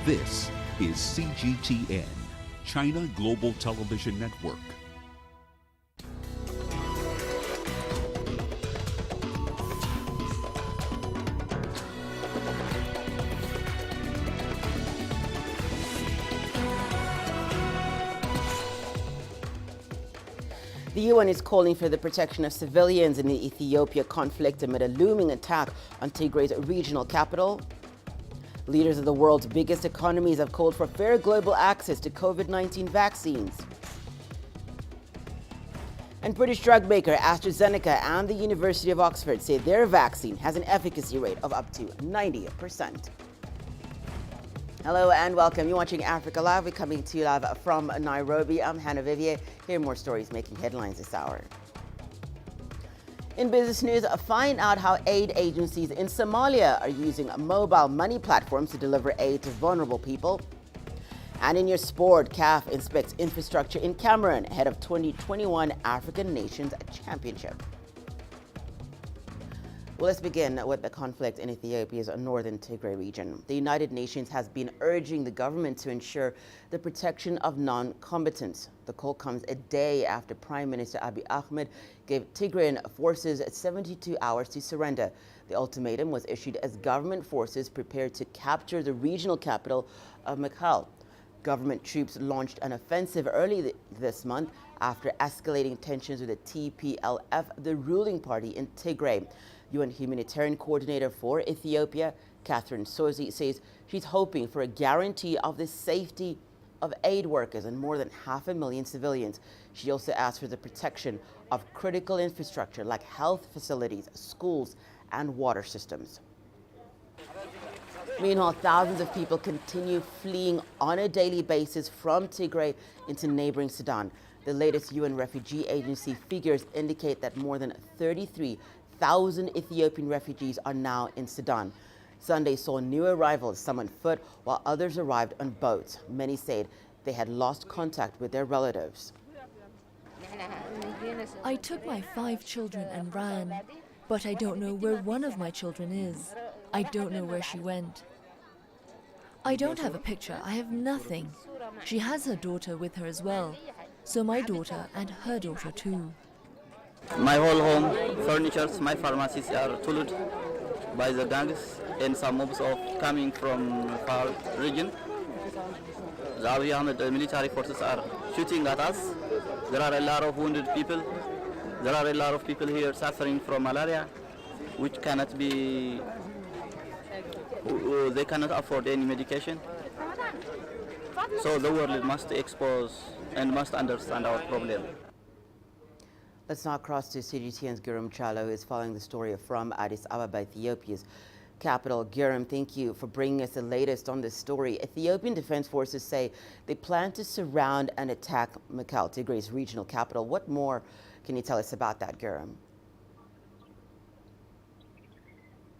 This is CGTN, China Global Television Network. The UN is calling for the protection of civilians in the Ethiopia conflict amid a looming attack on Tigray's regional capital. Leaders of the world's biggest economies have called for fair global access to COVID-19 vaccines. And British drug maker AstraZeneca and the University of Oxford say their vaccine has an efficacy rate of up to 90%. Hello and welcome. You're watching Africa Live. We're coming to you live from Nairobi. I'm Hannah Viviers. Here are more stories making headlines this hour. In business news, find out how aid agencies in Somalia are using mobile money platforms to deliver aid to vulnerable people. And in your sport, CAF inspects infrastructure in Cameroon ahead of 2021 African Nations Championship. Well, let's begin with the conflict in Ethiopia's northern Tigray region. The United Nations has been urging the government to ensure the protection of non-combatants. The call comes a day after Prime Minister Abiy Ahmed gave Tigrayan forces 72 hours to surrender. The ultimatum was issued as government forces prepared to capture the regional capital of Mekelle. Government troops launched an offensive early this month after escalating tensions with the TPLF, the ruling party in Tigray. UN humanitarian coordinator for Ethiopia, Catherine Sozi, says she's hoping for a guarantee of the safety of aid workers and more than 500,000 civilians. She also asked for the protection of critical infrastructure like health facilities, schools, and water systems. Meanwhile, thousands of people continue fleeing on a daily basis from Tigray into neighboring Sudan. The latest UN Refugee Agency figures indicate that more than 33,000 Ethiopian refugees are now in Sudan. Sunday saw new arrivals, some on foot, while others arrived on boats. Many said they had lost contact with their relatives. I took my 5 children and ran, but I don't know where one of my children is. I don't know where she went. I don't have a picture. I have nothing. She has her daughter with her as well. So my daughter and her daughter too. My whole home, furnitures, my pharmacies are tooled by the gangs and some mobs of coming from far region. The Abiy Ahmed military forces are shooting at us. There are a lot of wounded people. There are a lot of people here suffering from malaria, which cannot be, they cannot afford any medication. So the world must expose and must understand our problem. Let's now cross to CGTN's Gurum Chalo, who is following the story from Addis Ababa, Ethiopia's capital. Gurum, thank you for bringing us the latest on this story. Ethiopian Defense Forces say they plan to surround and attack Mekelle, Tigray's regional capital. What more can you tell us about that, Gurum?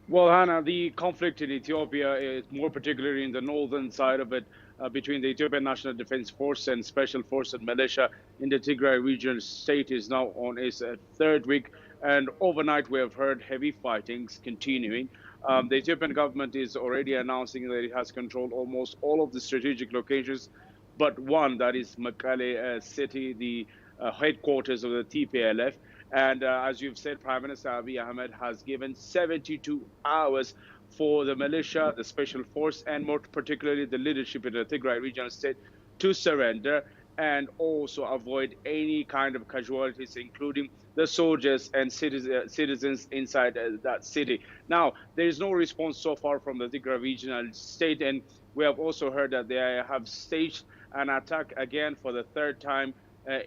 Well, Hannah, the conflict in Ethiopia is more particularly in the northern side of it, between the Ethiopian National Defense Force and Special Force and Militia in the Tigray region. State is now on its third week, and overnight we have heard heavy fightings continuing. The Ethiopian government is already announcing that it has controlled almost all of the strategic locations, but one, that is Mekelle city, the headquarters of the TPLF. And as you've said, Prime Minister Abiy Ahmed has given 72 hours for the militia, the special force, and more particularly the leadership in the Tigray regional state to surrender and also avoid any kind of casualties, including the soldiers and citizens inside that city. Now, there is no response so far from the Tigray regional state, and we have also heard that they have staged an attack again for the third time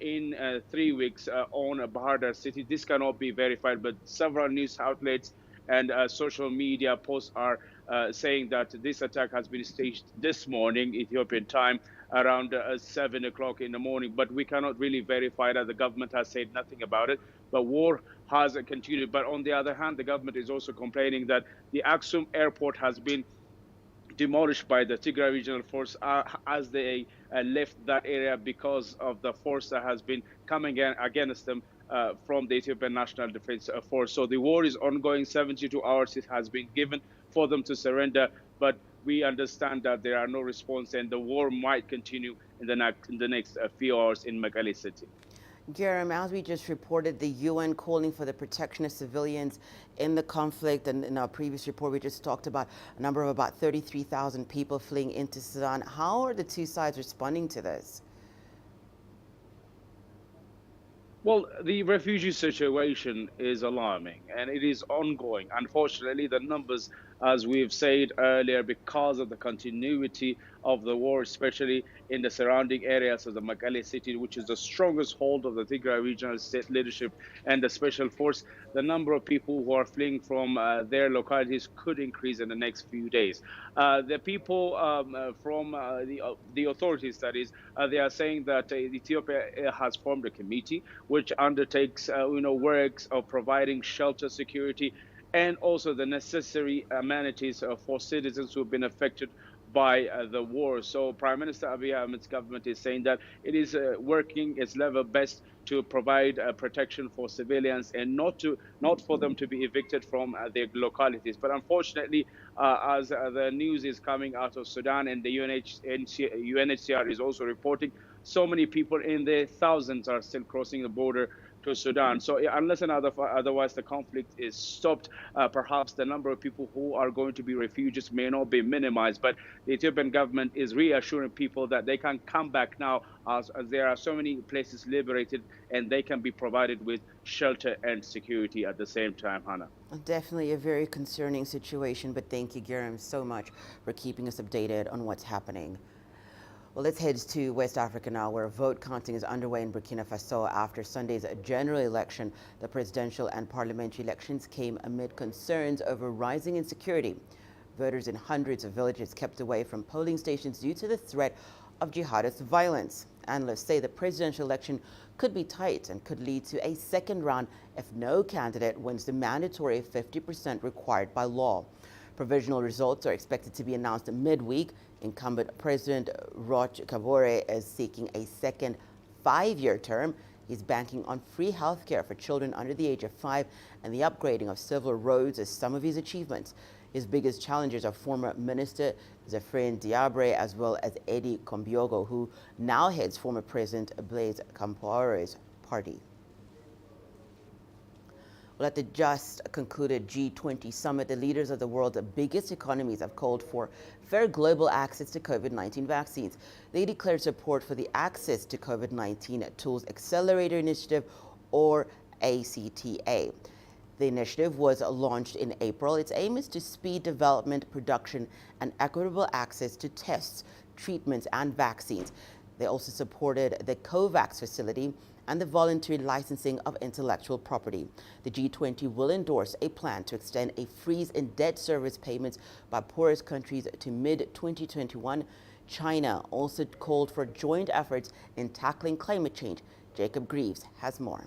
in 3 weeks on Bahardar city. This cannot be verified, but several news outlets and social media posts are saying that this attack has been staged this morning, Ethiopian time, around 7 o'clock in the morning. But we cannot really verify that. The government has said nothing about it. But war has continued. But on the other hand, the government is also complaining that the Aksum airport has been demolished by the Tigray Regional Force as they left that area because of the force that has been coming against them from the Ethiopian National Defense Force. So the war is ongoing. 72 hours it has been given for them to surrender, but we understand that there are no response and the war might continue in the next few hours in Mekelle city. Garam, as we just reported, the UN calling for the protection of civilians in the conflict, and in our previous report we just talked about a number of about 33,000 people fleeing into Sudan. How are the two sides responding to this? Well, the refugee situation is alarming and it is ongoing. Unfortunately, the numbers, as we've said earlier, because of the continuity of the war, especially in the surrounding areas of the Mekelle city, which is the strongest hold of the Tigray Regional State Leadership and the Special Force, the number of people who are fleeing from their localities could increase in the next few days. The people from the authorities, that is, they are saying that Ethiopia has formed a committee which undertakes, works of providing shelter, security, and also the necessary amenities for citizens who have been affected by the war. So Prime Minister Abiy Ahmed's government is saying that it is working its level best to provide protection for civilians and not for them to be evicted from their localities. But unfortunately, as the news is coming out of Sudan, and the UNHCR is also reporting, so many people in their thousands are still crossing the border to Sudan. So unless and otherwise the conflict is stopped, perhaps the number of people who are going to be refugees may not be minimized. But the Ethiopian government is reassuring people that they can come back now, as there are so many places liberated and they can be provided with shelter and security at the same time, Hannah. Definitely a very concerning situation, but thank you, Garam, so much for keeping us updated on what's happening. Well, let's head to West Africa now, where vote counting is underway in Burkina Faso after Sunday's general election. The presidential and parliamentary elections came amid concerns over rising insecurity. Voters in hundreds of villages kept away from polling stations due to the threat of jihadist violence. Analysts say the presidential election could be tight and could lead to a second round if no candidate wins the mandatory 50% required by law. Provisional results are expected to be announced midweek. Incumbent President Roch Kabore is seeking a second 5-year term. He's banking on free health care for children under the age of 5 and the upgrading of several roads as some of his achievements. His biggest challengers are former Minister Zefrin Diabre as well as Eddie Kombiogo, who now heads former President Blaise Compaore's party. Well, at the just concluded G20 summit, the leaders of the world's biggest economies have called for fair global access to COVID-19 vaccines. They declared support for the Access to COVID-19 Tools Accelerator Initiative, or ACTA. The initiative was launched in April. Its aim is to speed development, production, and equitable access to tests, treatments, and vaccines. They also supported the COVAX facility and the voluntary licensing of intellectual property. The G20 will endorse a plan to extend a freeze in debt service payments by poorest countries to mid-2021. China also called for joint efforts in tackling climate change. Jacob Greaves has more.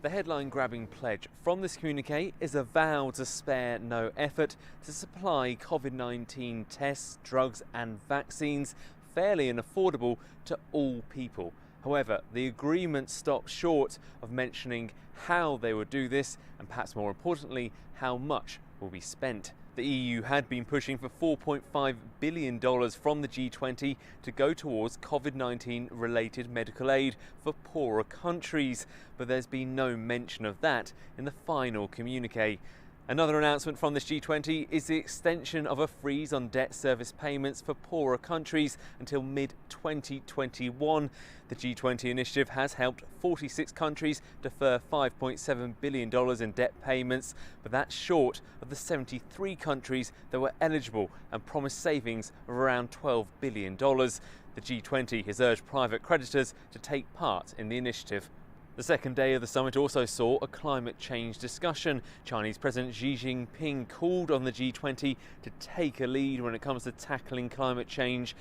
The headline-grabbing pledge from this communique is a vow to spare no effort to supply COVID-19 tests, drugs and vaccines fairly and affordable to all people. However, the agreement stopped short of mentioning how they would do this and, perhaps more importantly, how much will be spent. The EU had been pushing for $4.5 billion from the G20 to go towards COVID-19 related medical aid for poorer countries, but there's been no mention of that in the final communique. Another announcement from this G20 is the extension of a freeze on debt service payments for poorer countries until mid-2021. The G20 initiative has helped 46 countries defer $5.7 billion in debt payments, but that's short of the 73 countries that were eligible and promised savings of around $12 billion. The G20 has urged private creditors to take part in the initiative. The second day of the summit also saw a climate change discussion. Chinese President Xi Jinping called on the G20 to take a lead when it comes to tackling climate change.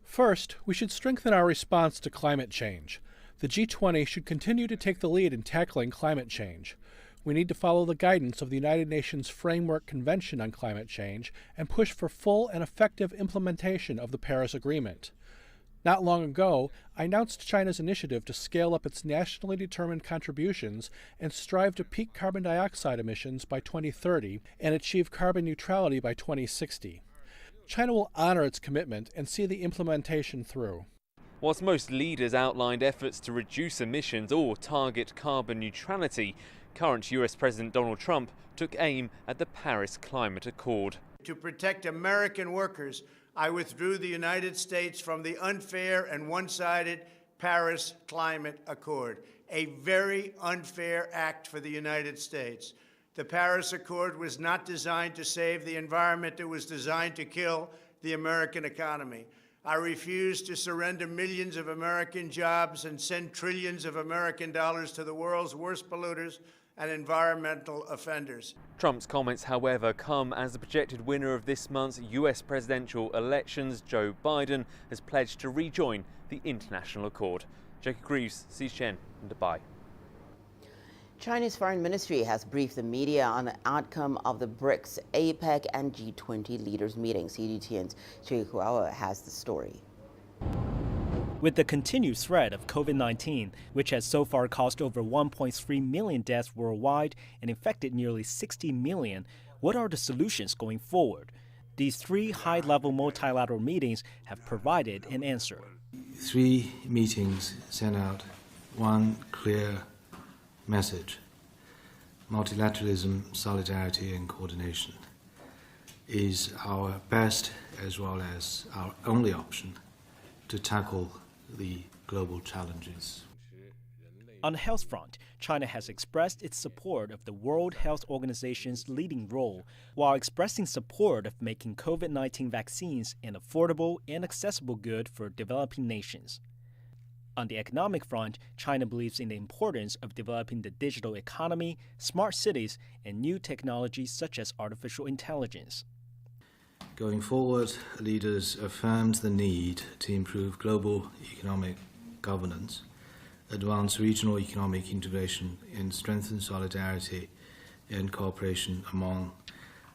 First, we should strengthen our response to climate change. The G20 should continue to take the lead in tackling climate change. We need to follow the guidance of the United Nations Framework Convention on Climate Change and push for full and effective implementation of the Paris Agreement. Not long ago, I announced China's initiative to scale up its nationally determined contributions and strive to peak carbon dioxide emissions by 2030 and achieve carbon neutrality by 2060. China will honor its commitment and see the implementation through. Whilst most leaders outlined efforts to reduce emissions or target carbon neutrality, current US President Donald Trump took aim at the Paris Climate Accord. To protect American workers, I withdrew the United States from the unfair and one-sided Paris Climate Accord, a very unfair act for the United States. The Paris Accord was not designed to save the environment. It was designed to kill the American economy. I refuse to surrender millions of American jobs and send trillions of American dollars to the world's worst polluters and environmental offenders. Trump's comments, however, come as the projected winner of this month's US presidential elections, Joe Biden, has pledged to rejoin the international accord. Jacob Greaves, CGTN in Dubai. China's foreign ministry has briefed the media on the outcome of the BRICS, APEC and G20 leaders meeting. CGTN's Chui Huao has the story. With the continued threat of COVID-19, which has so far caused over 1.3 million deaths worldwide and infected nearly 60 million, what are the solutions going forward? These three high-level multilateral meetings have provided an answer. 3 meetings sent out one clear message: multilateralism, solidarity and coordination is our best as well as our only option to tackle the global challenges. On the health front, China has expressed its support of the World Health Organization's leading role, while expressing support of making COVID-19 vaccines an affordable and accessible good for developing nations. On the economic front, China believes in the importance of developing the digital economy, smart cities, and new technologies such as artificial intelligence. Going forward, leaders affirmed the need to improve global economic governance, advance regional economic integration, and strengthen solidarity and cooperation among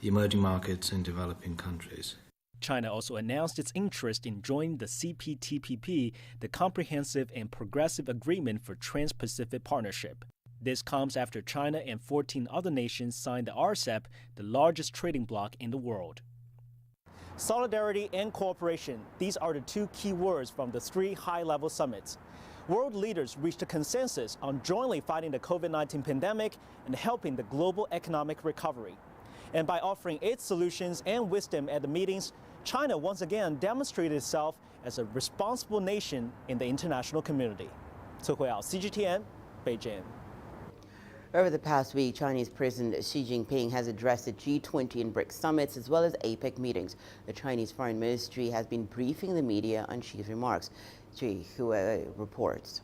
emerging markets and developing countries. China also announced its interest in joining the CPTPP, the Comprehensive and Progressive Agreement for Trans-Pacific Partnership. This comes after China and 14 other nations signed the RCEP, the largest trading bloc in the world. Solidarity and cooperation, these are the two key words from the 3 high-level summits. World leaders reached a consensus on jointly fighting the COVID-19 pandemic and helping the global economic recovery. And by offering its solutions and wisdom at the meetings, China once again demonstrated itself as a responsible nation in the international community. Cui Huao, CGTN, Beijing. Over the past week, Chinese President Xi Jinping has addressed the G20 and BRICS summits as well as APEC meetings. The Chinese Foreign Ministry has been briefing the media on Xi's remarks. Chui Huao reports.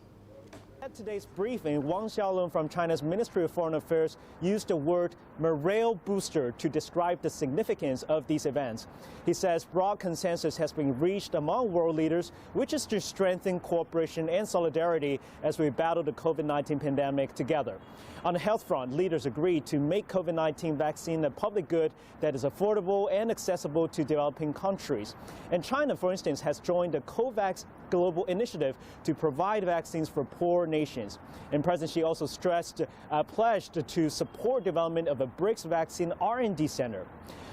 At today's briefing, Wang Xiaolong from China's Ministry of Foreign Affairs used the word morale booster to describe the significance of these events. He says broad consensus has been reached among world leaders, which is to strengthen cooperation and solidarity as we battle the COVID-19 pandemic together. On the health front, leaders agreed to make COVID-19 vaccine a public good that is affordable and accessible to developing countries. And China, for instance, has joined the COVAX global initiative to provide vaccines for poor nations. And President Xi also pledged to support development of a BRICS vaccine R&D center.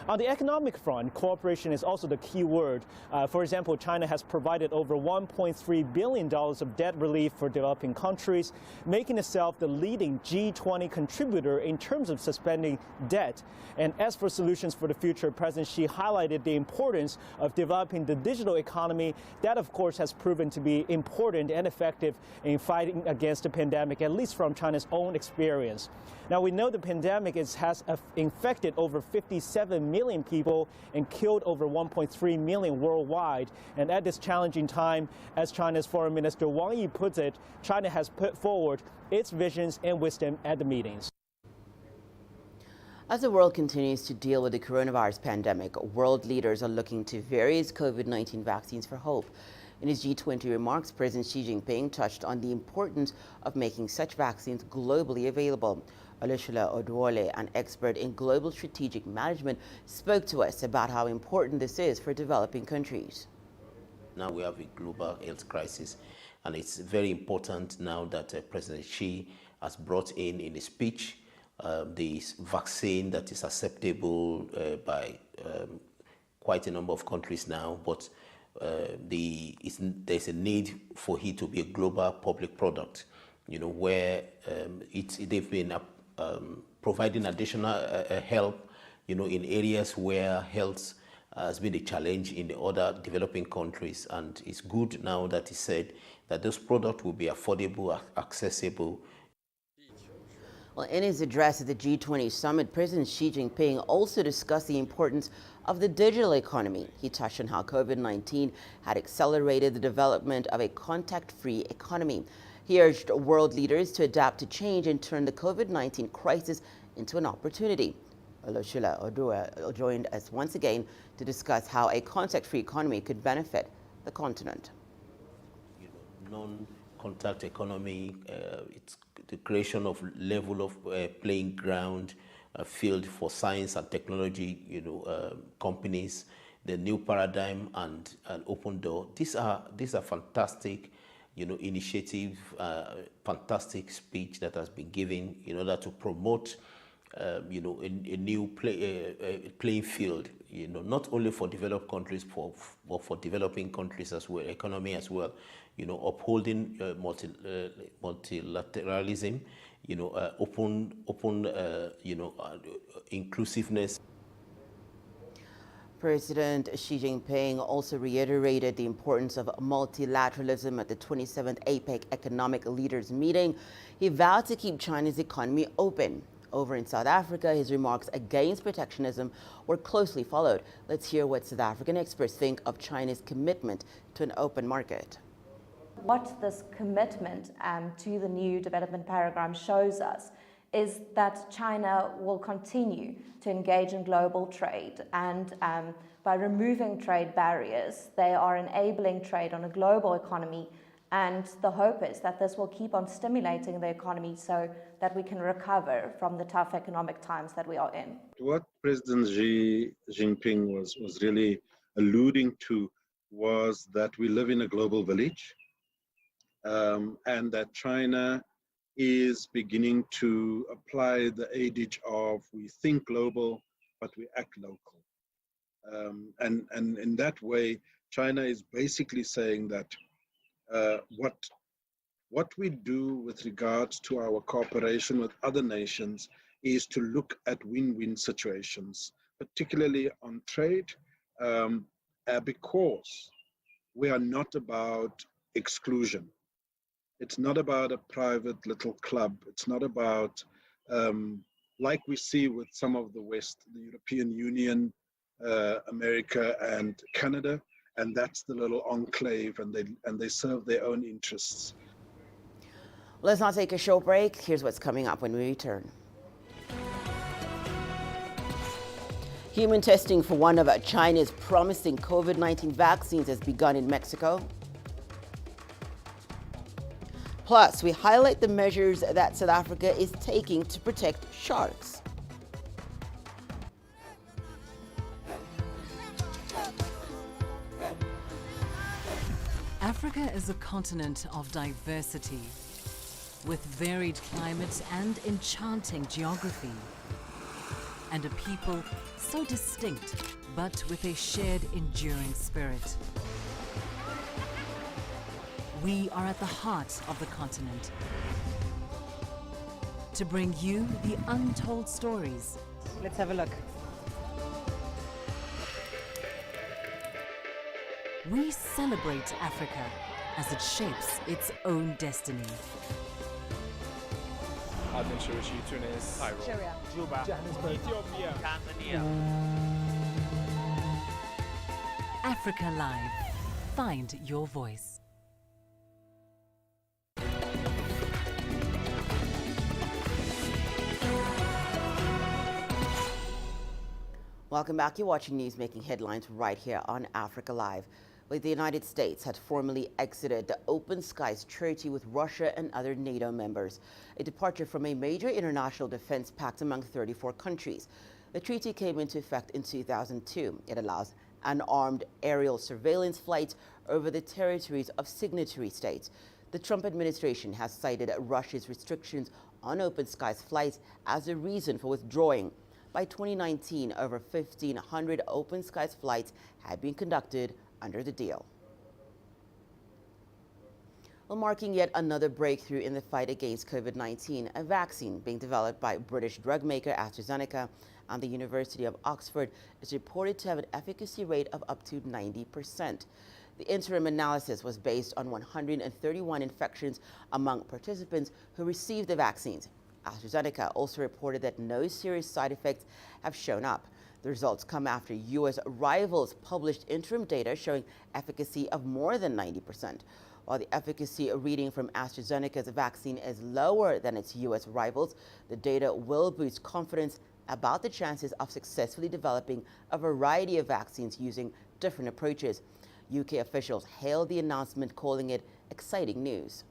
On the economic front, cooperation is also the key word. For example, China has provided over $1.3 billion of debt relief for developing countries, making itself the leading G20 contributor in terms of suspending debt. And as for solutions for the future, President Xi highlighted the importance of developing the digital economy. That, of course, has proven to be important and effective in fighting against the pandemic, at least from China's own experience. Now, we know the pandemic has infected over 57 million people and killed over 1.3 million worldwide. And at this challenging time, as China's Foreign Minister Wang Yi puts it, China has put forward its visions and wisdom at the meetings. As the world continues to deal with the coronavirus pandemic, world leaders are looking to various COVID-19 vaccines for hope. In his G20 remarks, President Xi Jinping touched on the importance of making such vaccines globally available. Olusola Oduwole, an expert in global strategic management, spoke to us about how important this is for developing countries. Now we have a global health crisis, and it's very important now that President Xi has brought in a speech this vaccine that is acceptable by quite a number of countries now, but there's a need for it to be a global public product, where they've been providing additional help, in areas where health has been a challenge in the other developing countries. And it's good now that he said that those products will be affordable, accessible. Well, in his address at the G20 summit, President Xi Jinping also discussed the importance of the digital economy. He touched on how COVID-19 had accelerated the development of a contact-free economy. He urged world leaders to adapt to change and turn the COVID-19 crisis into an opportunity. Oloshila Odua joined us once again to discuss how a contact-free economy could benefit the continent. Non-contact economy, it's the creation of level of playing ground, field for science and technology, companies, the new paradigm and an open door. These are fantastic, initiative, fantastic speech that has been given in order to promote, a new playing field, not only for developed countries, but for developing countries as well, economy as well, upholding multilateralism, open, inclusiveness. President Xi Jinping also reiterated the importance of multilateralism at the 27th APEC Economic Leaders Meeting. He vowed to keep China's economy open. Over in South Africa, his remarks against protectionism were closely followed. Let's hear what South African experts think of China's commitment to an open market. What this commitment to the new development paradigm shows us is that China will continue to engage in global trade, and by removing trade barriers, they are enabling trade on a global economy, and the hope is that this will keep on stimulating the economy so that we can recover from the tough economic times that we are in. What President Xi Jinping was really alluding to was that we live in a global village, and that China is beginning to apply the adage of we think global, but we act local. And in that way, China is basically saying that what we do with regards to our cooperation with other nations is to look at win-win situations, particularly on trade, because we are not about exclusion. It's not about a private little club. It's not about, like we see with some of the West, the European Union, America and Canada, and that's the little enclave, and they serve their own interests. Let's now take a short break. Here's what's coming up when we return. Human testing for one of China's promising COVID-19 vaccines has begun in Mexico. Plus, we highlight the measures that South Africa is taking to protect sharks. Africa is a continent of diversity, with varied climates and enchanting geography, and a people so distinct, but with a shared enduring spirit. We are at the heart of the continent to bring you the untold stories. Let's have a look. We celebrate Africa as it shapes its own destiny. Ahmed, Tunis, Cairo, Juba, Johannesburg, Ethiopia, Tanzania. Africa Live. Find your voice. Welcome back. You're watching News Making Headlines right here on Africa Live. The United States had formally exited the Open Skies Treaty with Russia and other NATO members, a departure from a major international defense pact among 34 countries. The treaty came into effect in 2002. It allows unarmed aerial surveillance flights over the territories of signatory states. The Trump administration has cited Russia's restrictions on open skies flights as a reason for withdrawing. By 2019, over 1,500 open skies flights had been conducted under the deal. Well, marking yet another breakthrough in the fight against COVID-19, a vaccine being developed by British drug maker AstraZeneca and the University of Oxford is reported to have an efficacy rate of up to 90%. The interim analysis was based on 131 infections among participants who received the vaccines. AstraZeneca also reported that no serious side effects have shown up. The results come after U.S. rivals published interim data showing efficacy of more than 90%. While the efficacy reading from AstraZeneca's vaccine is lower than its U.S. rivals, the data will boost confidence about the chances of successfully developing a variety of vaccines using different approaches. UK officials hailed the announcement, calling it exciting news.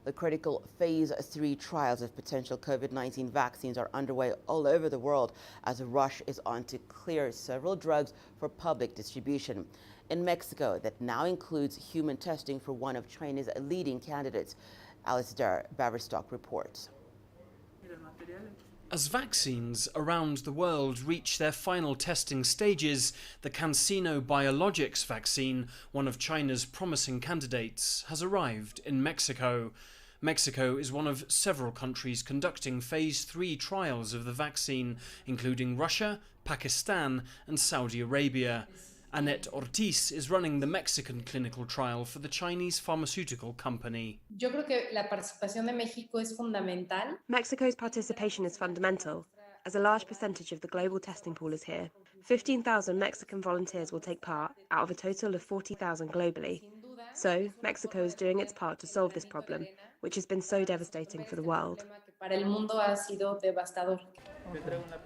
The critical phase 3 trials of potential COVID-19 vaccines are underway all over the world as a rush is on to clear several drugs for public distribution. In Mexico, that now includes human testing for one of China's leading candidates. Alistair Baverstock reports. As vaccines around the world reach their final testing stages, the CanSino Biologics vaccine, one of China's promising candidates, has arrived in Mexico. Mexico is one of several countries conducting phase 3 trials of the vaccine, including Russia, Pakistan and Saudi Arabia. Annette Ortiz is running the Mexican clinical trial for the Chinese pharmaceutical company. Yo creo que la participación de México es fundamental. Mexico's participation is fundamental, as a large percentage of the global testing pool is here. 15,000 Mexican volunteers will take part, out of a total of 40,000 globally. So, Mexico is doing its part to solve this problem, which has been so devastating for the world. Para el mundo ha sido devastador.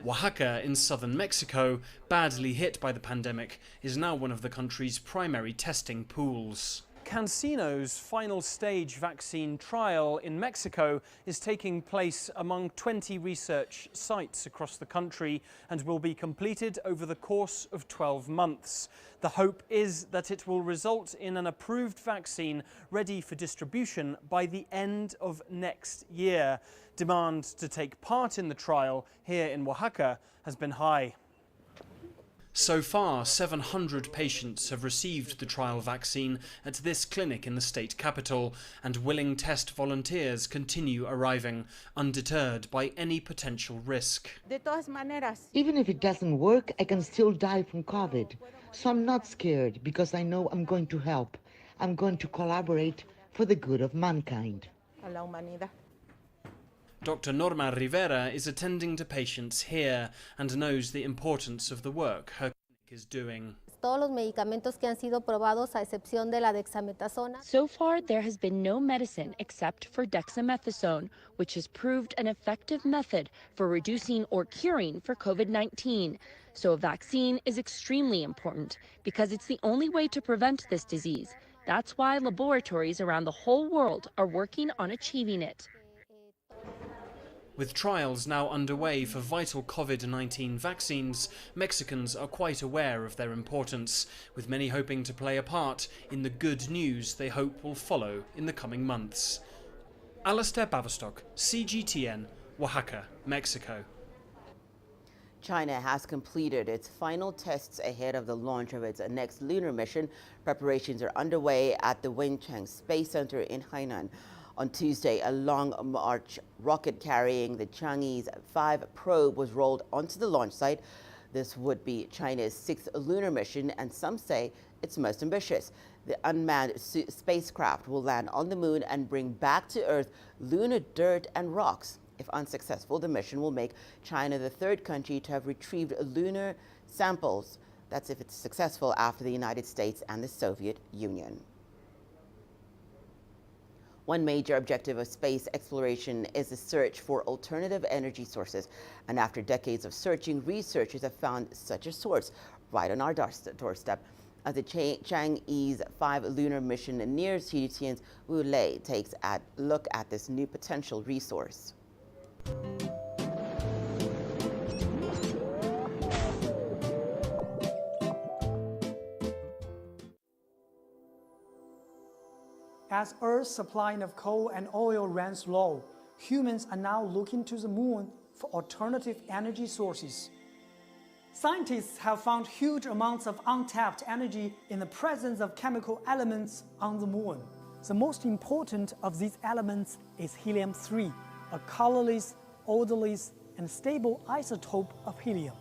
Oaxaca in southern Mexico, badly hit by the pandemic, is now one of the country's primary testing pools. CanSino's final stage vaccine trial in Mexico is taking place among 20 research sites across the country and will be completed over the course of 12 months. The hope is that it will result in an approved vaccine ready for distribution by the end of next year. Demand to take part in the trial here in Oaxaca has been high. So far, 700 patients have received the trial vaccine at this clinic in the state capital, and willing test volunteers continue arriving, undeterred by any potential risk. Even if it doesn't work, I can still die from COVID. So I'm not scared because I know I'm going to help. I'm going to collaborate for the good of mankind. Dr. Norma Rivera is attending to patients here and knows the importance of the work her clinic is doing. So far, there has been no medicine except for dexamethasone, which has proved an effective method for reducing or curing for COVID-19. So a vaccine is extremely important because it's the only way to prevent this disease. That's why laboratories around the whole world are working on achieving it. With trials now underway for vital COVID-19 vaccines, Mexicans are quite aware of their importance, with many hoping to play a part in the good news they hope will follow in the coming months. Alistair Baverstock, CGTN, Oaxaca, Mexico. China has completed its final tests ahead of the launch of its next lunar mission. Preparations are underway at the Wenchang Space Center in Hainan. On Tuesday, a Long March rocket carrying the Chang'e 5 probe was rolled onto the launch site. This would be China's 6th lunar mission, and some say its most ambitious. The unmanned spacecraft will land on the moon and bring back to Earth lunar dirt and rocks. If unsuccessful, the mission will make China the 3rd country to have retrieved lunar samples. That's if it's successful, after the United States and the Soviet Union. One major objective of space exploration is the search for alternative energy sources. And after decades of searching, researchers have found such a source right on our doorstep. As the Chang'e 5 lunar mission nears CGTN's Wu Lei takes a look at this new potential resource. As Earth's supply of coal and oil runs low, humans are now looking to the moon for alternative energy sources. Scientists have found huge amounts of untapped energy in the presence of chemical elements on the moon. The most important of these elements is helium-3, a colorless, odorless, and stable isotope of helium.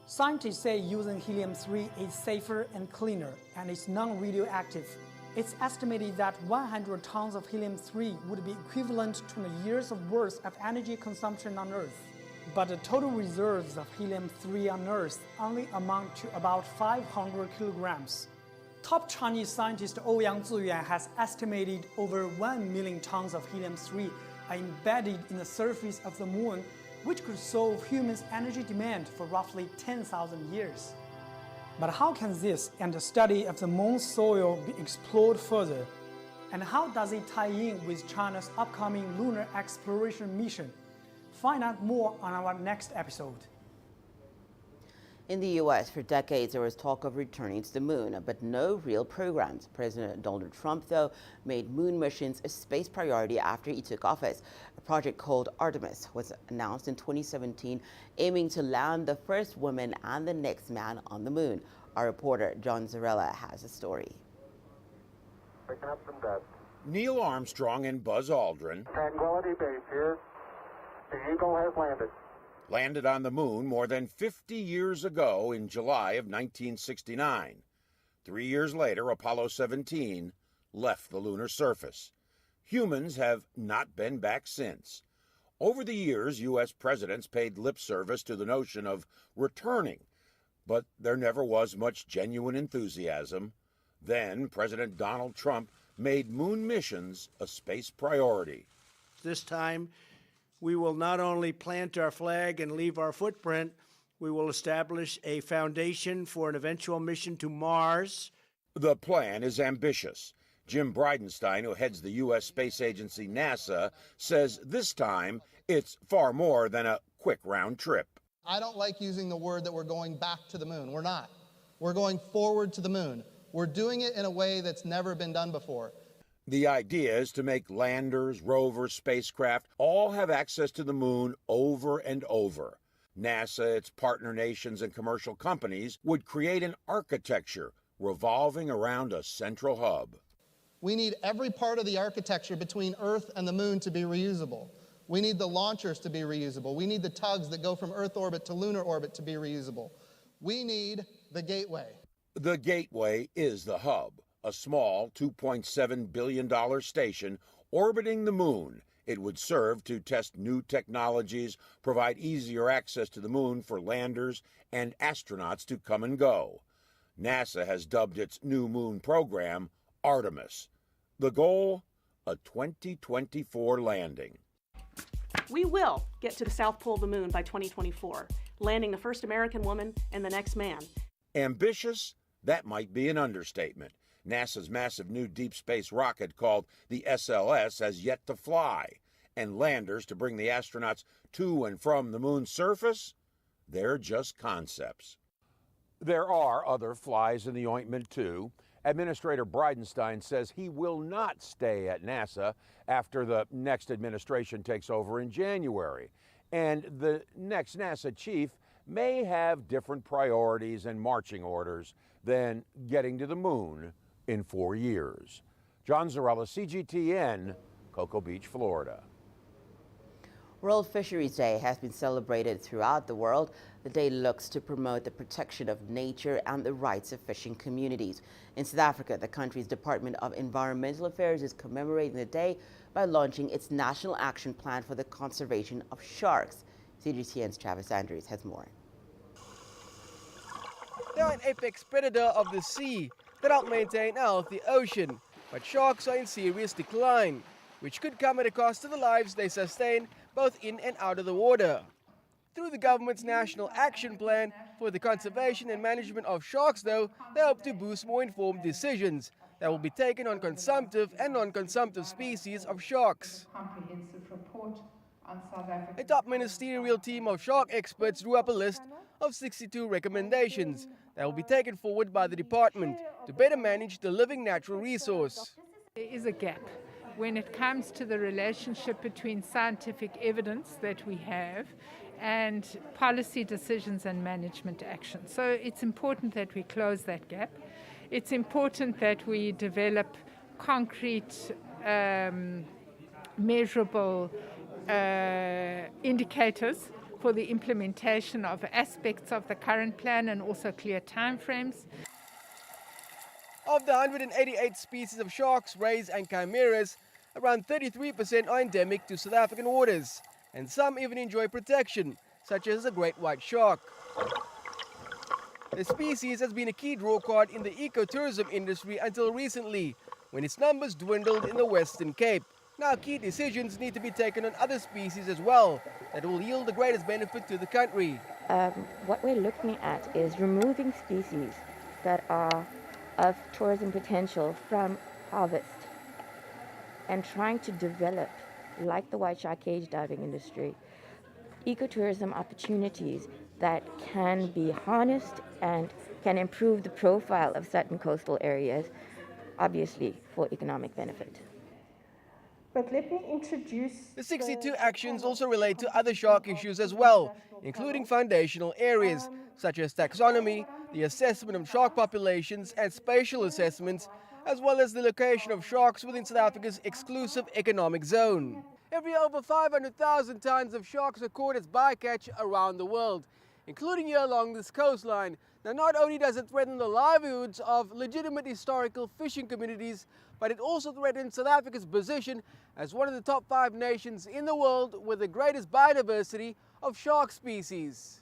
Scientists say using helium-3 is safer and cleaner, and is non-radioactive. It's estimated that 100 tons of helium-3 would be equivalent to a year's worth of energy consumption on Earth. But the total reserves of helium-3 on Earth only amount to about 500 kilograms. Top Chinese scientist Ouyang Ziyuan has estimated over 1 million tons of helium-3 are embedded in the surface of the moon, which could solve humans' energy demand for roughly 10,000 years. But how can this and the study of the moon's soil be explored further? And how does it tie in with China's upcoming lunar exploration mission? Find out more on our next episode. In the U.S., for decades, there was talk of returning to the moon, but no real programs. President Donald Trump, though, made moon missions a space priority after he took office. A project called Artemis was announced in 2017, aiming to land the first woman and the next man on the moon. Our reporter, John Zarella, has a story. Neil Armstrong and Buzz Aldrin Tranquility Base here. The Eagle has landed on the moon more than 50 years ago in July of 1969. 3 years later, Apollo 17 left the lunar surface. Humans have not been back since. Over the years, U.S. presidents paid lip service to the notion of returning, but there never was much genuine enthusiasm. Then, President Donald Trump made moon missions a space priority. This time, we will not only plant our flag and leave our footprint, we will establish a foundation for an eventual mission to Mars. The plan is ambitious. Jim Bridenstine, who heads the U.S. space agency NASA, says this time it's far more than a quick round trip. I don't like using the word that we're going back to the moon. We're not. We're going forward to the moon. We're doing it in a way that's never been done before. The idea is to make landers, rovers, spacecraft all have access to the moon over and over. NASA, its partner nations, and commercial companies would create an architecture revolving around a central hub. We need every part of the architecture between Earth and the moon to be reusable. We need the launchers to be reusable. We need the tugs that go from Earth orbit to lunar orbit to be reusable. We need the gateway. The gateway is the hub. A small $2.7 billion station orbiting the moon. It would serve to test new technologies, provide easier access to the moon for landers and astronauts to come and go. NASA has dubbed its new moon program Artemis. The goal? A 2024 landing. We will get to the South Pole of the moon by 2024, landing the first American woman and the next man. Ambitious? That might be an understatement. NASA's massive new deep space rocket called the SLS has yet to fly, and landers to bring the astronauts to and from the moon's surface, they're just concepts. There are other flies in the ointment, too. Administrator Bridenstine says he will not stay at NASA after the next administration takes over in January, and the next NASA chief may have different priorities and marching orders than getting to the moon in 4 years. John Zarella, CGTN, Cocoa Beach, Florida. World Fisheries Day has been celebrated throughout the world. The day looks to promote the protection of nature and the rights of fishing communities. In South Africa, the country's Department of Environmental Affairs is commemorating the day by launching its National Action Plan for the Conservation of Sharks. CGTN's Travis Andrews has more. They're an apex predator of the sea that help maintain a healthy ocean, but sharks are in serious decline, which could come at a cost to the lives they sustain both in and out of the water. Through the government's National Action Plan for the Conservation and Management of Sharks, though, they hope to boost more informed decisions that will be taken on consumptive and non-consumptive species of sharks. A top ministerial team of shark experts drew up a list of 62 recommendations that will be taken forward by the department to better manage the living natural resource. There is a gap when it comes to the relationship between scientific evidence that we have and policy decisions and management action. So it's important that we close that gap. It's important that we develop concrete, measurable indicators for the implementation of aspects of the current plan and also clear timeframes. Of the 188 species of sharks, rays and chimeras, around 33% are endemic to South African waters, and some even enjoy protection, such as the great white shark. The species has been a key drawcard in the ecotourism industry until recently, when its numbers dwindled in the Western Cape. Now key decisions need to be taken on other species as well that will yield the greatest benefit to the country. What we're looking at is removing species that are of tourism potential from harvest and trying to develop, like the white shark cage diving industry, ecotourism opportunities that can be harnessed and can improve the profile of certain coastal areas, obviously for economic benefit. But let me introduce... The 62 actions also relate to other shark issues as well, including foundational areas such as taxonomy, the assessment of shark populations and spatial assessments, as well as the location of sharks within South Africa's exclusive economic zone. Every year, over 500,000 tons of sharks are caught as bycatch around the world, including here along this coastline. Now, not only does it threaten the livelihoods of legitimate historical fishing communities, but it also threatens South Africa's position as one of the top 5 nations in the world with the greatest biodiversity of shark species.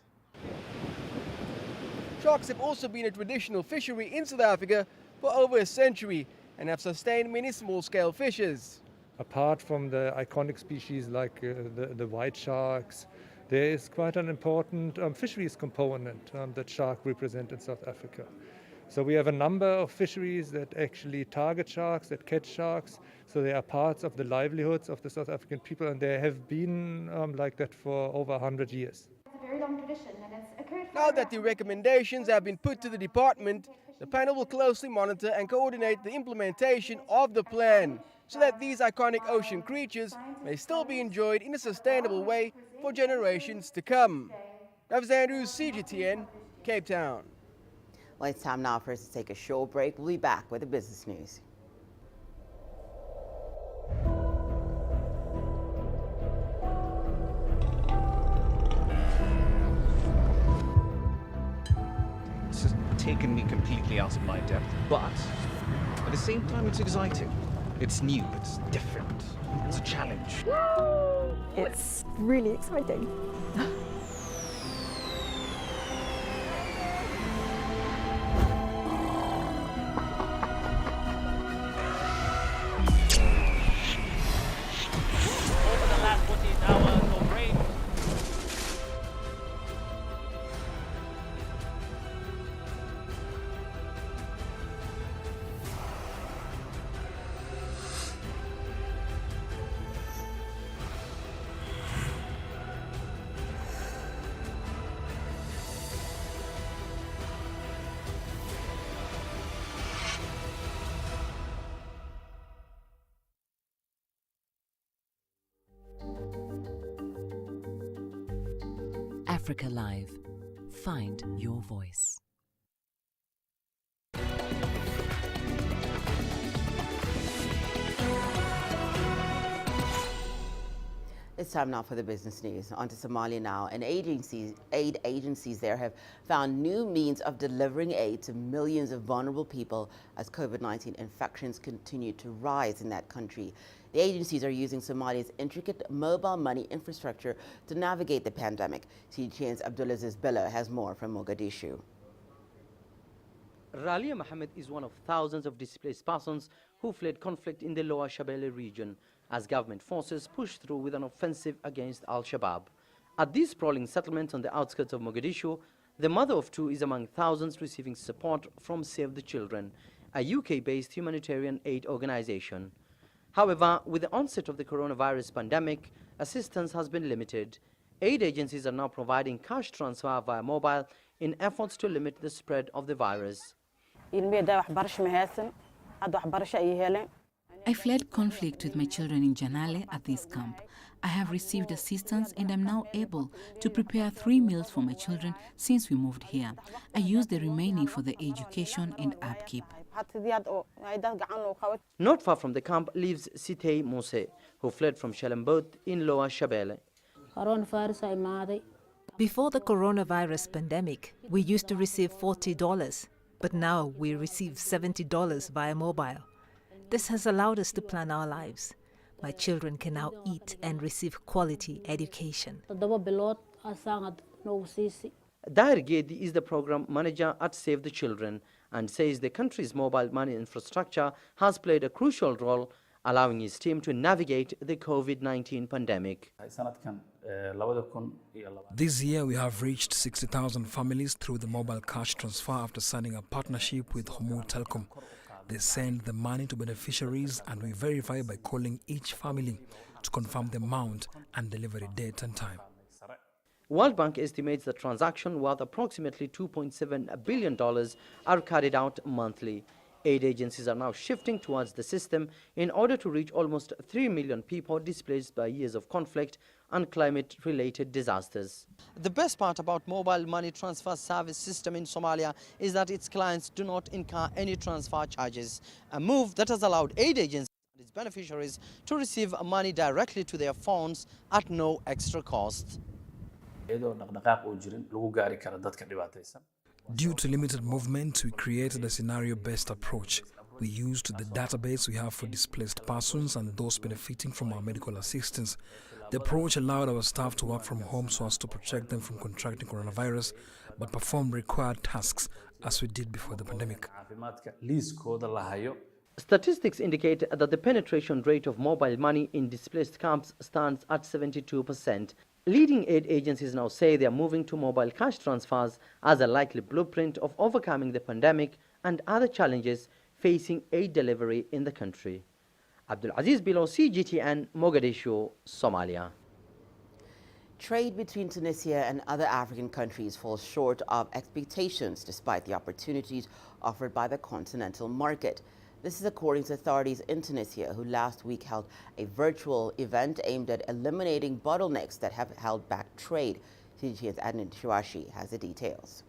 Sharks have also been a traditional fishery in South Africa for over a century and have sustained many small-scale fishes. Apart from the iconic species like the white sharks, there is quite an important fisheries component that shark represent in South Africa. So we have a number of fisheries that actually target sharks, that catch sharks. So they are parts of the livelihoods of the South African people, and they have been like that for over 100 years. It's a very long tradition, and it's occurred. Now that the recommendations have been put to the department, the panel will closely monitor and coordinate the implementation of the plan so that these iconic ocean creatures may still be enjoyed in a sustainable way for generations to come. Travis Andrews, CGTN, Cape Town. Well, it's time now for us to take a short break. We'll be back with the business news. This has taken me completely out of my depth, but at the same time it's exciting. It's new, it's different, it's a challenge. It's really exciting. Africa Live. Find your voice. It's time now for the business news. On to Somalia now. And aid agencies there have found new means of delivering aid to millions of vulnerable people as COVID-19 infections continue to rise in that country. The agencies are using Somalia's intricate mobile money infrastructure to navigate the pandemic. CGTN's Abdulaziz Bello has more from Mogadishu. Ralia Mohammed is one of thousands of displaced persons who fled conflict in the Lower Shabelle region as government forces push through with an offensive against Al-Shabaab. At this sprawling settlement on the outskirts of Mogadishu, the mother of two is among thousands receiving support from Save the Children, a UK-based humanitarian aid organization. However, with the onset of the coronavirus pandemic, assistance has been limited. Aid agencies are now providing cash transfer via mobile in efforts to limit the spread of the virus. I fled conflict with my children in Janale at this camp. I have received assistance and am now able to prepare 3 meals for my children since we moved here. I use the remaining for the education and upkeep. Not far from the camp lives Sitei Mose, who fled from Shelembot in Lower Shabelle. Before the coronavirus pandemic, we used to receive $40, but now we receive $70 via mobile. This has allowed us to plan our lives. My children can now eat and receive quality education. Dair Gedi is the program manager at Save the Children and says the country's mobile money infrastructure has played a crucial role, allowing his team to navigate the COVID-19 pandemic. This year we have reached 60,000 families through the mobile cash transfer after signing a partnership with Homo Telecom. They send the money to beneficiaries and we verify by calling each family to confirm the amount and delivery date and time. World Bank estimates the transaction worth approximately $2.7 billion are carried out monthly. Aid agencies are now shifting towards the system in order to reach almost 3 million people displaced by years of conflict and climate-related disasters. The best part about mobile money transfer service system in Somalia is that its clients do not incur any transfer charges, a move that has allowed aid agencies and its beneficiaries to receive money directly to their phones at no extra cost. Due to limited movement, we created a scenario-based approach. We used the database we have for displaced persons and those benefiting from our medical assistance. The approach allowed our staff to work from home so as to protect them from contracting coronavirus, but perform required tasks as we did before the pandemic. Statistics indicate that the penetration rate of mobile money in displaced camps stands at 72%. Leading aid agencies now say they are moving to mobile cash transfers as a likely blueprint of overcoming the pandemic and other challenges facing aid delivery in the country. Abdul Aziz Bilo, CGTN, Mogadishu, Somalia. Trade between Tunisia and other African countries falls short of expectations despite the opportunities offered by the continental market. This is according to authorities in Tunisia, who last week held a virtual event aimed at eliminating bottlenecks that have held back trade. CGTN's Ahmed has the details.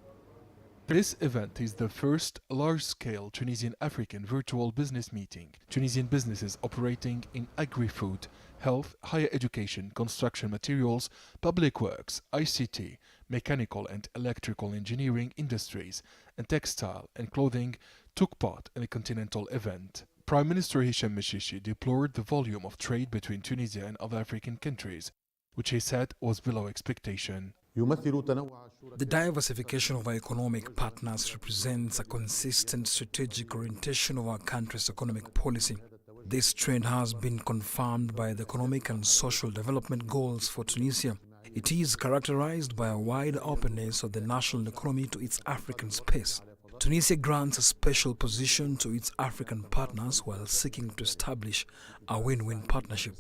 This event is the first large-scale Tunisian-African virtual business meeting. Tunisian businesses operating in agri-food, health, higher education, construction materials, public works, ICT, mechanical and electrical engineering industries, and textile and clothing took part in the continental event. Prime Minister Hisham Meshishi deplored the volume of trade between Tunisia and other African countries, which he said was below expectation. The diversification of our economic partners represents a consistent strategic orientation of our country's economic policy. This trend has been confirmed by the economic and social development goals for Tunisia. It is characterized by a wide openness of the national economy to its African space. Tunisia grants a special position to its African partners while seeking to establish a win-win partnership.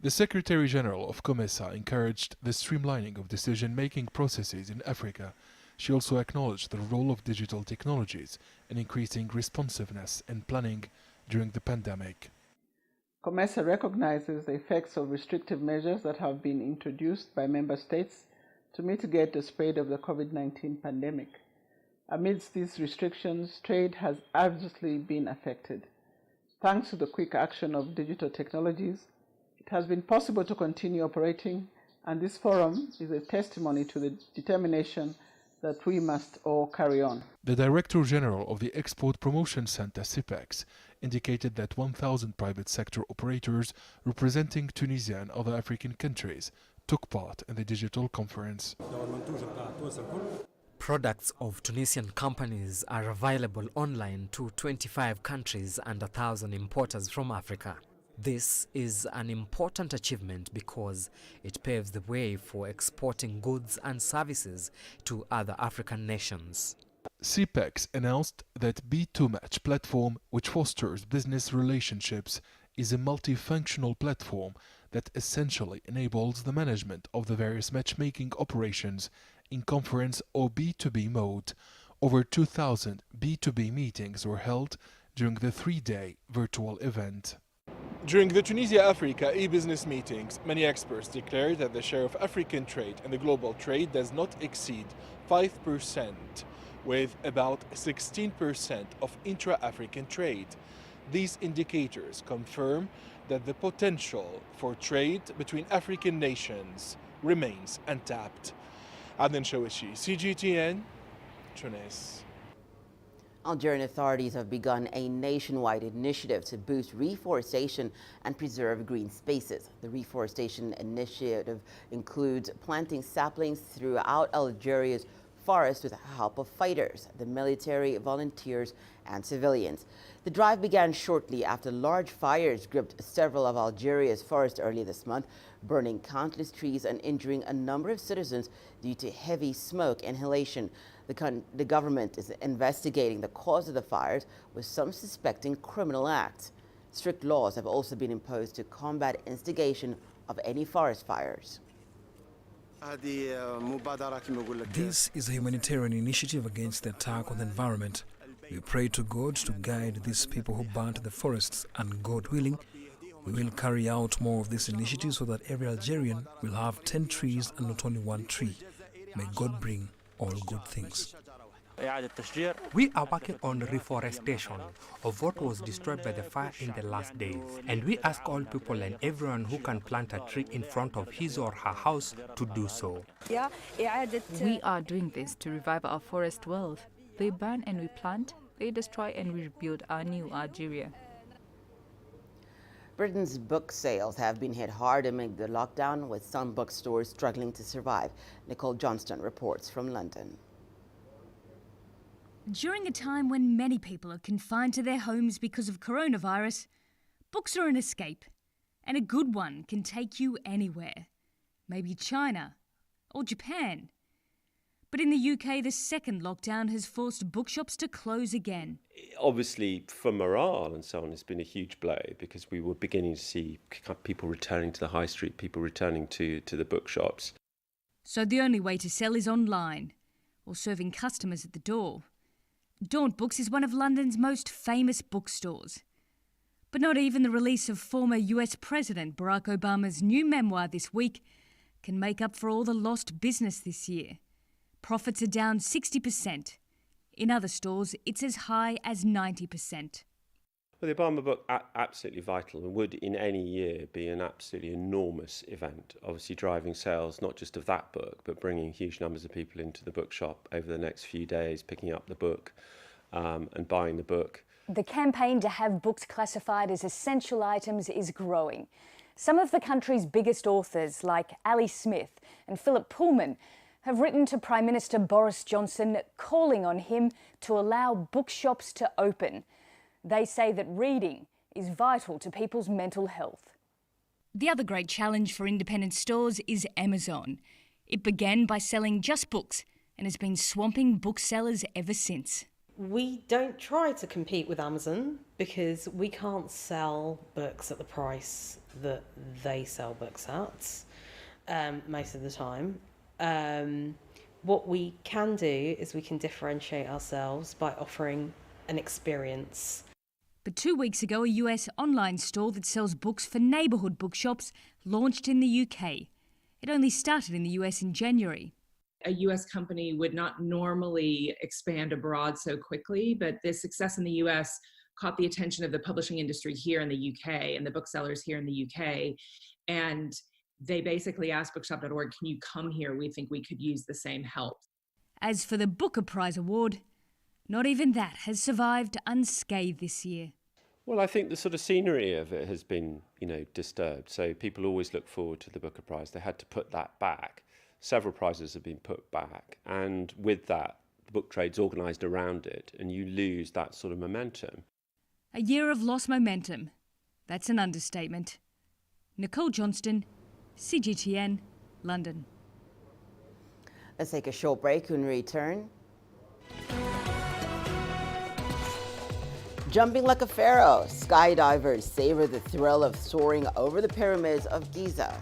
The Secretary General of COMESA encouraged the streamlining of decision-making processes in Africa. She also acknowledged the role of digital technologies in increasing responsiveness and planning during the pandemic. COMESA recognizes the effects of restrictive measures that have been introduced by member states to mitigate the spread of the COVID-19 pandemic. Amidst these restrictions, trade has adversely been affected. Thanks to the quick action of digital technologies, it has been possible to continue operating, and this forum is a testimony to the determination that we must all carry on. The Director General of the Export Promotion Center, CIPEX, indicated that 1,000 private sector operators representing Tunisia and other African countries took part in the digital conference. Products of Tunisian companies are available online to 25 countries and 1,000 importers from Africa. This is an important achievement because it paves the way for exporting goods and services to other African nations. CPEX announced that B2Match platform, which fosters business relationships, is a multifunctional platform that essentially enables the management of the various matchmaking operations in conference or B2B mode. Over 2,000 B2B meetings were held, during the 3-day virtual event. During the Tunisia-Africa e-business meetings, many experts declared that the share of African trade in the global trade does not exceed 5%, with about 16% of intra-African trade. These indicators confirm that the potential for trade between African nations remains untapped. Adnan Shawishi, CGTN, Tunis. Algerian authorities have begun a nationwide initiative to boost reforestation and preserve green spaces. The reforestation initiative includes planting saplings throughout Algeria's forests with the help of fighters, the military, volunteers, and civilians. The drive began shortly after large fires gripped several of Algeria's forests earlier this month, burning countless trees and injuring a number of citizens due to heavy smoke inhalation. The government is investigating the cause of the fires, with some suspecting criminal acts. Strict laws have also been imposed to combat instigation of any forest fires. This is a humanitarian initiative against the attack on the environment. We pray to God to guide these people who burnt the forests, and God willing, we will carry out more of this initiative so that every Algerian will have 10 trees and not only 1 tree. May God bring all good things. We are working on reforestation of what was destroyed by the fire in the last days, and we ask all people and everyone who can plant a tree in front of his or her house to do so. We are doing this to revive our forest world. They burn and we plant, they destroy and we rebuild our new Algeria. Britain's book sales have been hit hard amid the lockdown, with some bookstores struggling to survive. Nicole Johnston reports from London. During a time when many people are confined to their homes because of coronavirus, books are an escape, and a good one can take you anywhere. Maybe China or Japan. But in the UK, the second lockdown has forced bookshops to close again. Obviously, for morale and so on, it's been a huge blow, because we were beginning to see people returning to the high street, people returning to the bookshops. So the only way to sell is online, or serving customers at the door. Daunt Books is one of London's most famous bookstores. But not even the release of former US President Barack Obama's new memoir this week can make up for all the lost business this year. Profits are down 60%. In other stores, it's as high as 90%. Well, the Obama book, absolutely vital, and would in any year be an absolutely enormous event, obviously driving sales not just of that book, but bringing huge numbers of people into the bookshop over the next few days, picking up the book and buying the book. The campaign to have books classified as essential items is growing. Some of the country's biggest authors, like Ali Smith and Philip Pullman, have written to Prime Minister Boris Johnson calling on him to allow bookshops to open. They say that reading is vital to people's mental health. The other great challenge for independent stores is Amazon. It began by selling just books and has been swamping booksellers ever since. We don't try to compete with Amazon because we can't sell books at the price that they sell books at most of the time. What we can do is we can differentiate ourselves by offering an experience. But 2 weeks ago, a US online store that sells books for neighbourhood bookshops launched in the UK. It only started in the US in January. A US company would not normally expand abroad so quickly, but the success in the US caught the attention of the publishing industry here in the UK and the booksellers here in the UK. And they basically asked bookshop.org, can you come here? We think we could use the same help. As for the Booker Prize Award, not even that has survived unscathed this year. Well, I think the sort of scenery of it has been, disturbed. So people always look forward to the Booker Prize. They had to put that back. Several prizes have been put back. And with that, the book trade's organised around it, and you lose that sort of momentum. A year of lost momentum. That's an understatement. Nicole Johnston, CGTN, London. Let's take a short break and return. Jumping like a pharaoh, skydivers savor the thrill of soaring over the pyramids of Giza.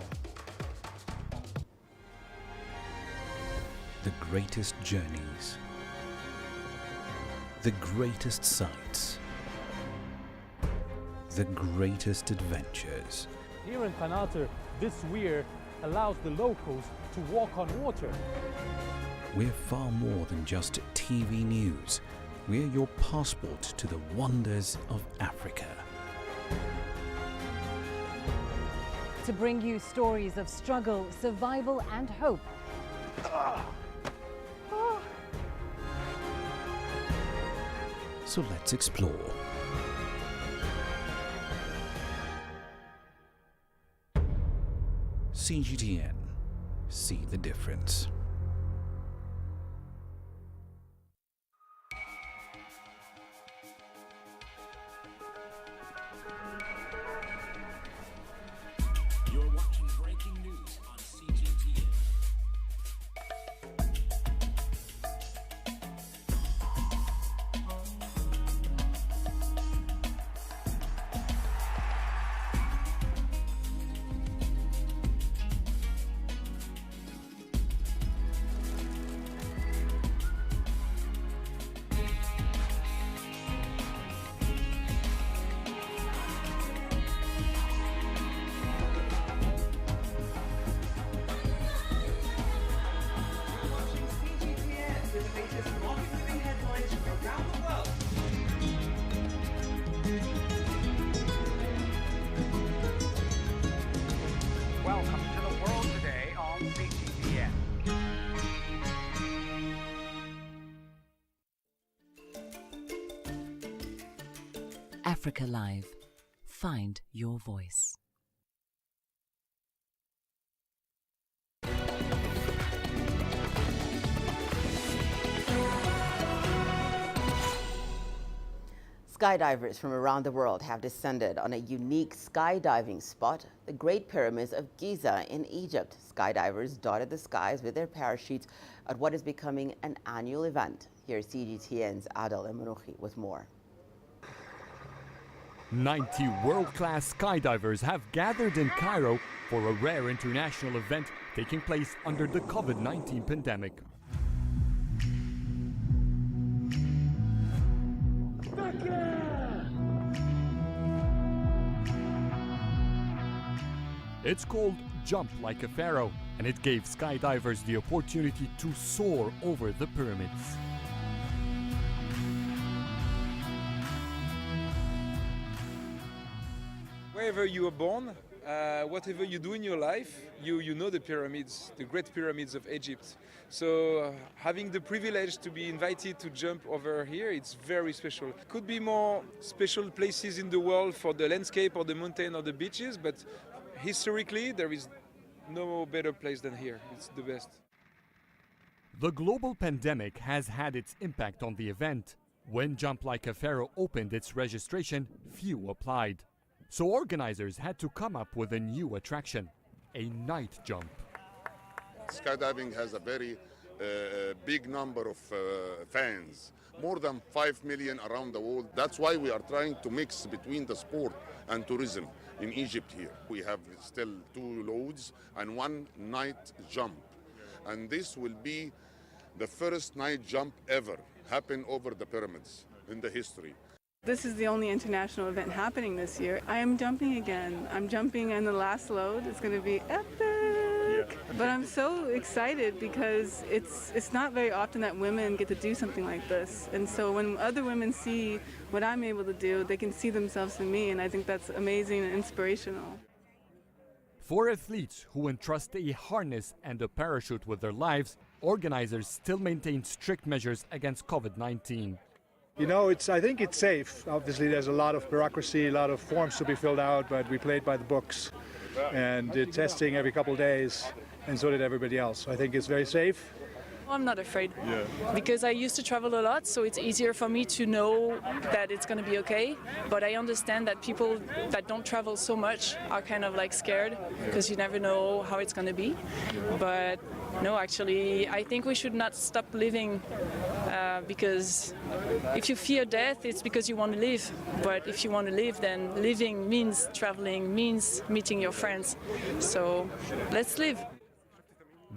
The greatest journeys, the greatest sights, the greatest adventures. Here in Qanater, this weir allows the locals to walk on water. We're far more than just TV news. We're your passport to the wonders of Africa. To bring you stories of struggle, survival and hope. So let's explore. CGTN. See the difference. You're watching breaking news on CGTN. Welcome to the world today on CGTN. Africa Live. Find your voice. Skydivers from around the world have descended on a unique skydiving spot, the Great Pyramids of Giza in Egypt. Skydivers dotted the skies with their parachutes at what is becoming an annual event. Here's CGTN's Adel Emrouchi with more. 90 world-class skydivers have gathered in Cairo for a rare international event taking place under the COVID-19 pandemic. It's called Jump Like a Pharaoh, and it gave skydivers the opportunity to soar over the pyramids. Wherever you are born, whatever you do in your life, you know the pyramids, the Great Pyramids of Egypt. So having the privilege to be invited to jump over here, it's very special. Could be more special places in the world for the landscape or the mountain or the beaches, but historically there is no better place than here. It's the best. The global pandemic has had its impact on the event. When Jump Like a Pharaoh opened its registration, few applied. So organizers had to come up with a new attraction, a night jump. Skydiving has a very big number of fans, more than 5 million around the world. That's why we are trying to mix between the sport and tourism in Egypt here. We have still 2 loads and 1 night jump. And this will be the first night jump ever happen over the pyramids in the history. This is the only international event happening this year. I am jumping again. I'm jumping on the last load. It's going to be epic. But I'm so excited because it's not very often that women get to do something like this. And so when other women see what I'm able to do, they can see themselves in me, and I think that's amazing and inspirational. For athletes who entrust a harness and a parachute with their lives, organizers still maintain strict measures against COVID-19. You know, I think it's safe. Obviously, there's a lot of bureaucracy, a lot of forms to be filled out, but we played by the books and did testing every couple of days, and so did everybody else. I think it's very safe. I'm not afraid because I used to travel a lot, so it's easier for me to know that it's going to be okay. But I understand that people that don't travel so much are kind of like scared because you never know how it's going to be. But no, actually, I think we should not stop living because if you fear death, it's because you want to live. But if you want to live, then living means traveling, means meeting your friends. So let's live.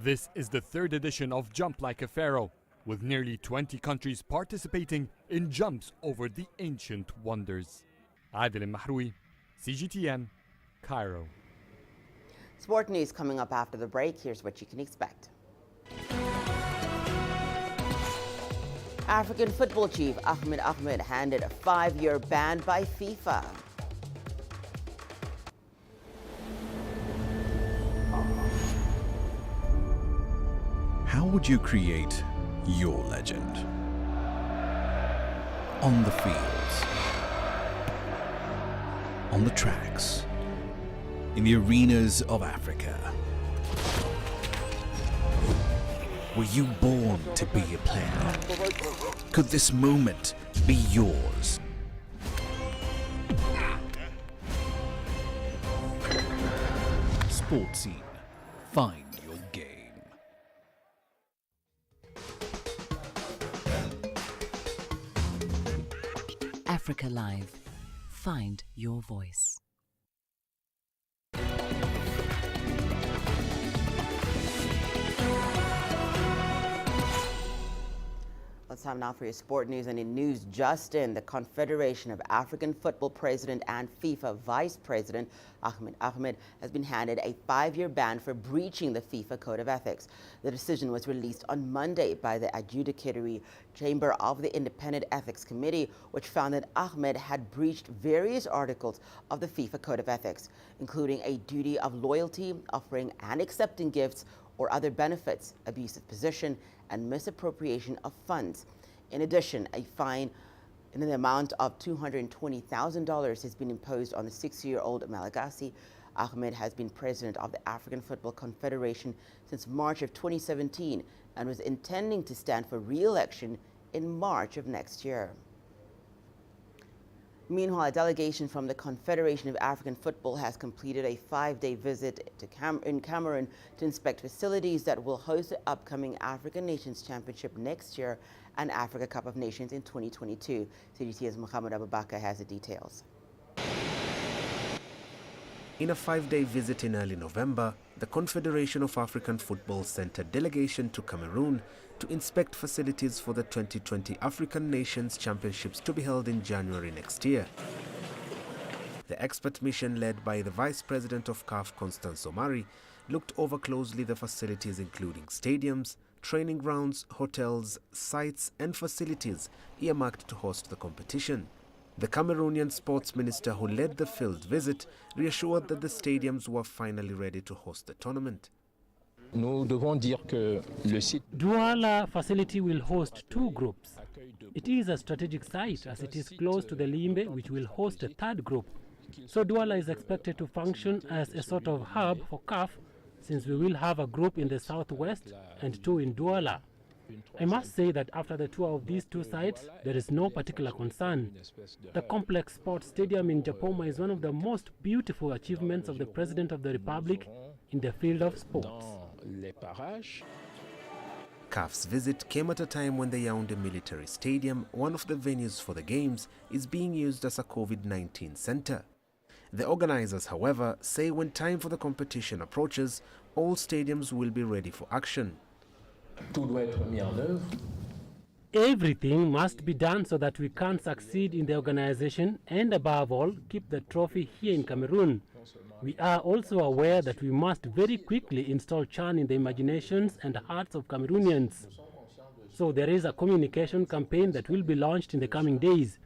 This is the 3rd edition of Jump Like a Pharaoh, with nearly 20 countries participating in jumps over the ancient wonders. Adel Mahroui, CGTN, Cairo. Sport news coming up after the break. Here's what you can expect. African football chief Ahmed handed a 5-year ban by FIFA. How would you create your legend? On the fields, on the tracks, in the arenas of Africa. Were you born to be a player? Could this moment be yours? Sports Scene. Find your game. Africa Live. Find your voice. It's time now for your sport news, and in news just in, the Confederation of African Football President and FIFA Vice President Ahmed has been handed a 5-year ban for breaching the FIFA Code of Ethics. The decision was released on Monday by the adjudicatory chamber of the Independent Ethics Committee, which found that Ahmed had breached various articles of the FIFA Code of Ethics, including a duty of loyalty, offering and accepting gifts or other benefits, abusive position, and misappropriation of funds. In addition, a fine in the amount of $220,000 has been imposed on the 6-year-old Malagasy. Ahmed has been president of the African Football Confederation since March of 2017 and was intending to stand for re-election in March of next year. Meanwhile, a delegation from the Confederation of African Football has completed a 5-day visit in Cameroon to inspect facilities that will host the upcoming African Nations Championship next year and Africa Cup of Nations in 2022. CGTN's Mohamed Abubakar has the details. In a 5-day visit in early November, the Confederation of African Football sent a delegation to Cameroon to inspect facilities for the 2020 African Nations Championships to be held in January next year. The expert mission, led by the Vice President of CAF, Constance Omari, looked over closely the facilities including stadiums, training grounds, hotels, sites and facilities earmarked to host the competition. The Cameroonian sports minister who led the field visit reassured that the stadiums were finally ready to host the tournament. Douala facility will host 2 groups. It is a strategic site as it is close to the Limbe, which will host a 3rd group. So Douala is expected to function as a sort of hub for CAF, since we will have a group in the southwest and 2 in Douala. I must say that after the tour of these 2 sites, there is no particular concern. The complex sports stadium in Japoma is one of the most beautiful achievements of the President of the Republic in the field of sports. CAF's visit came at a time when the Yaoundé Military Stadium, one of the venues for the Games, is being used as a COVID-19 center. The organizers, however, say when time for the competition approaches, all stadiums will be ready for action. Everything must be done so that we can succeed in the organization and, above all, keep the trophy here in Cameroon. We are also aware that we must very quickly install CHAN in the imaginations and hearts of Cameroonians. So there is a communication campaign that will be launched in the coming days.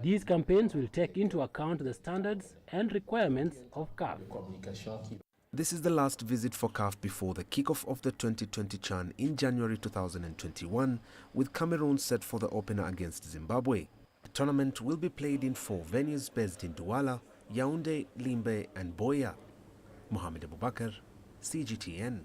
These campaigns will take into account the standards and requirements of CAF. This is the last visit for CAF before the kickoff of the 2020 CHAN in January 2021, with Cameroon set for the opener against Zimbabwe. The tournament will be played in 4 venues based in Douala, Yaoundé, Limbe and Boya. Mohamed Abubakar, CGTN.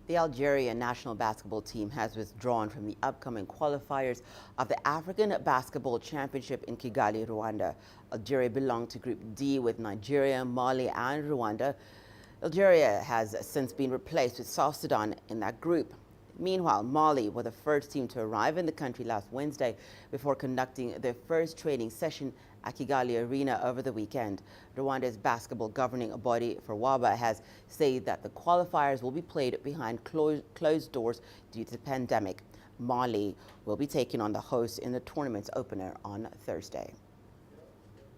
The Algerian national basketball team has withdrawn from the upcoming qualifiers of the African Basketball Championship in Kigali, Rwanda. Algeria belonged to Group D with Nigeria, Mali and Rwanda. Algeria has since been replaced with South Sudan in that group. Meanwhile, Mali were the first team to arrive in the country last Wednesday before conducting their first training session at Kigali Arena over the weekend. Rwanda's basketball governing body, FERWABA, has said that the qualifiers will be played behind closed doors due to the pandemic. Mali will be taking on the host in the tournament's opener on Thursday.